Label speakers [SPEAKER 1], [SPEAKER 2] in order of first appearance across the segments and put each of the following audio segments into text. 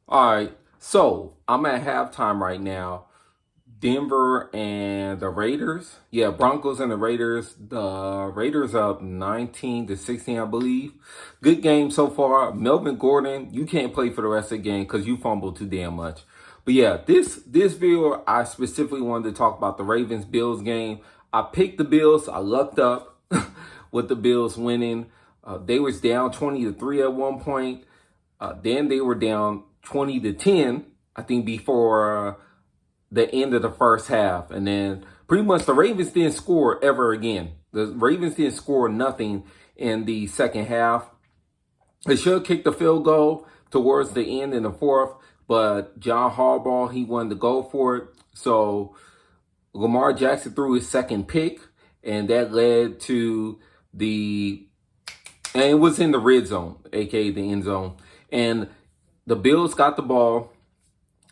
[SPEAKER 1] All right, so I'm at halftime right now. Denver and the Raiders. Yeah, Broncos and the Raiders. The Raiders up 19-16, I believe. Good game so far. Melvin Gordon, you can't play for the rest of the game because you fumbled too damn much. But yeah, this video I specifically wanted to talk about the Ravens Bills game. I picked the Bills. I lucked up with the Bills winning. They was down 20-3 at one point. Then they were down 20-10, I think, before the end of the first half. And then pretty much the Ravens didn't score ever again. The Ravens didn't score nothing in the second half. They should have kicked the field goal towards the end in the fourth, but John Harbaugh, he wanted to go for it. So Lamar Jackson threw his second pick, and that led to and it was in the red zone, aka the end zone. And the Bills got the ball,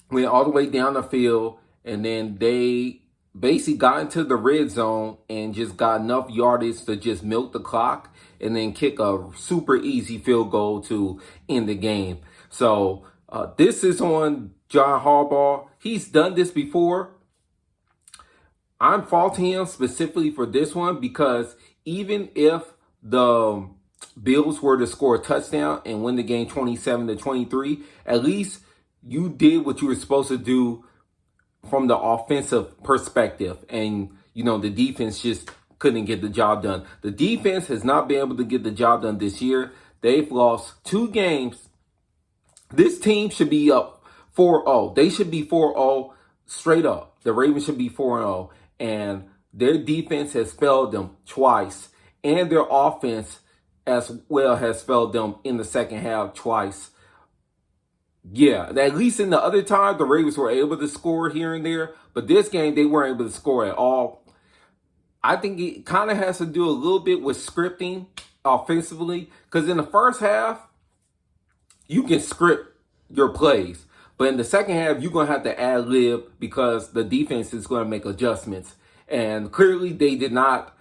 [SPEAKER 1] went all the way down the field, and then they basically got into the red zone and just got enough yardage to just milk the clock and then kick a super easy field goal to end the game. So this is on John Harbaugh. He's done this before. I'm faulting him specifically for this one because even if the Bills were to score a touchdown and win the game 27-23, at least you did what you were supposed to do from the offensive perspective. And, the defense just couldn't get the job done. The defense has not been able to get the job done this year. They've lost 2 games. This team should be up 4-0. They should be 4-0 straight up. The Ravens should be 4-0. And their defense has failed them twice. And their offense as well has failed them in the second half twice. Yeah, at least in the other time, the Ravens were able to score here and there. But this game, they weren't able to score at all. I think it kind of has to do a little bit with scripting offensively. Because in the first half, you can script your plays. But in the second half, you're going to have to ad-lib because the defense is going to make adjustments. And clearly, they did not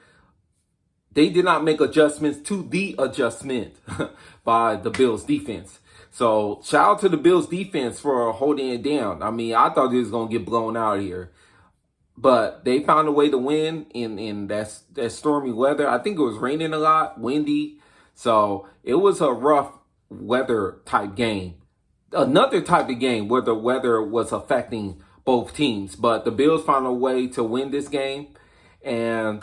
[SPEAKER 1] make adjustments to the adjustment by the Bills defense. So shout out to the Bills defense for holding it down. I mean, I thought they was going to get blown out here. But they found a way to win in that stormy weather. I think it was raining a lot, windy. So it was a rough weather type game. Another type of game where the weather was affecting both teams. But the Bills found a way to win this game. And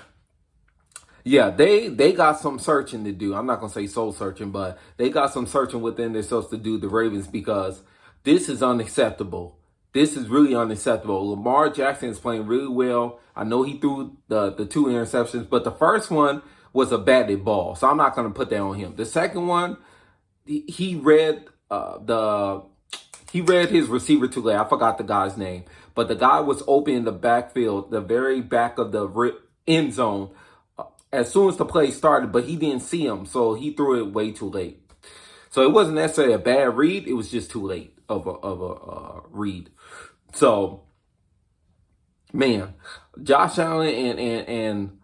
[SPEAKER 1] yeah, they got some searching to do. I'm not going to say soul searching, but they got some searching within themselves to do, the Ravens, because this is unacceptable. This is really unacceptable. Lamar Jackson is playing really well. I know he threw the 2 interceptions, but the first one was a batted ball, so I'm not going to put that on him. The second one, he read his receiver too late. I forgot the guy's name, but the guy was open in the backfield, the very back of the end zone, as soon as the play started, but he didn't see him, so he threw it way too late. So it wasn't necessarily a bad read; it was just too late of a read. So, man, Josh Allen and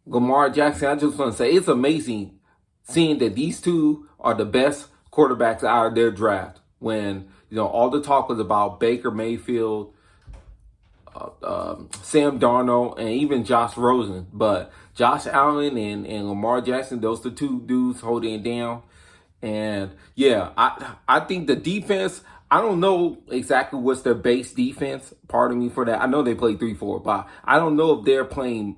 [SPEAKER 1] Lamar Jackson, I just want to say it's amazing seeing that these two are the best quarterbacks out of their draft. When all the talk was about Baker Mayfield, Sam Darnold, and even Josh Rosen. But Josh Allen and Lamar Jackson, those the 2 dudes holding it down. And yeah, I think the defense, I don't know exactly what's their base defense. Pardon me for that. I know they play 3-4, but I don't know if they're playing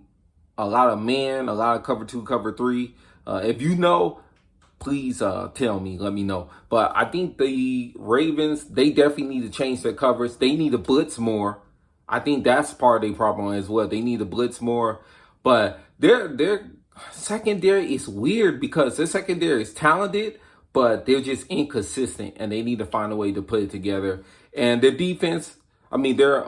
[SPEAKER 1] a lot of man, a lot of cover 2, cover 3. If you know, please tell me, let me know. But I think the Ravens, they definitely need to change their coverage. They need to blitz more. I think that's part of their problem as well. They need to blitz more. But their secondary is weird because their secondary is talented, but they're just inconsistent, and they need to find a way to put it together. And their defense, I mean, their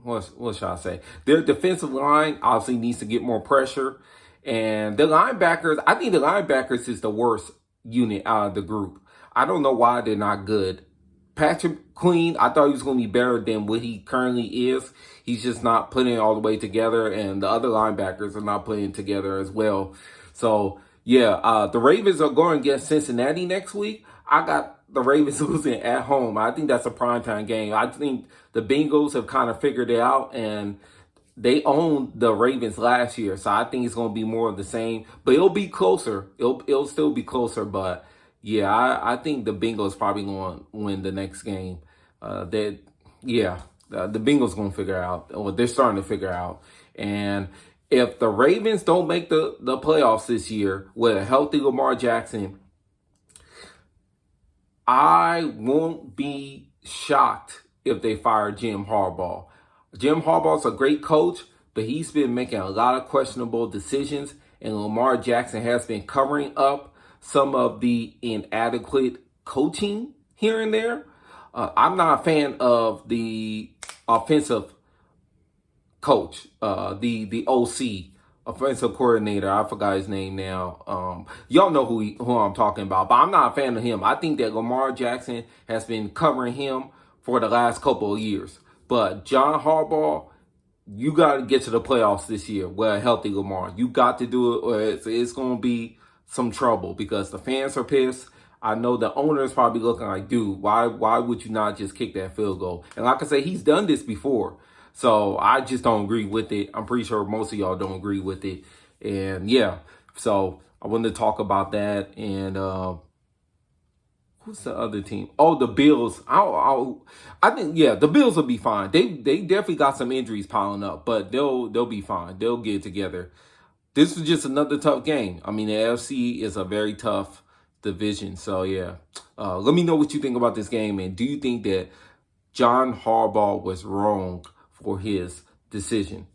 [SPEAKER 1] what should I say? Their defensive line obviously needs to get more pressure. And the linebackers, I think the linebackers is the worst unit out of the group. I don't know why they're not good. Patrick Queen, I thought he was going to be better than what he currently is. He's just not putting it all the way together, and the other linebackers are not putting it together as well. So, yeah, the Ravens are going against Cincinnati next week. I got the Ravens losing at home. I think that's a primetime game. I think the Bengals have kind of figured it out, and they owned the Ravens last year, so I think it's going to be more of the same. But it'll be closer. It'll still be closer, but yeah, I think the Bengals probably going to win the next game. The Bengals going to figure out, or they're starting to figure out. And if the Ravens don't make the playoffs this year with a healthy Lamar Jackson, I won't be shocked if they fire Jim Harbaugh. Jim Harbaugh's a great coach, but he's been making a lot of questionable decisions, and Lamar Jackson has been covering up some of the inadequate coaching here and there. I'm not a fan of the offensive coach, the OC, offensive coordinator. I forgot his name now. Y'all know who I'm talking about, but I'm not a fan of him. I think that Lamar Jackson has been covering him for the last couple of years. But John Harbaugh, you got to get to the playoffs this year with a healthy Lamar. You got to do it, or it's going to be some trouble because the fans are pissed. I know the owner is probably looking like, dude, why would you not just kick that field goal? And like I say, he's done this before. So I just don't agree with it. I'm pretty sure most of y'all don't agree with it. And yeah, so I wanted to talk about that. And who's the other team? Oh, the Bills. I think, yeah, the Bills will be fine. They definitely got some injuries piling up, but they'll be fine. They'll get it together. This was just another tough game. I mean, the AFC is a very tough division. So yeah, let me know what you think about this game, and do you think that John Harbaugh was wrong for his decision?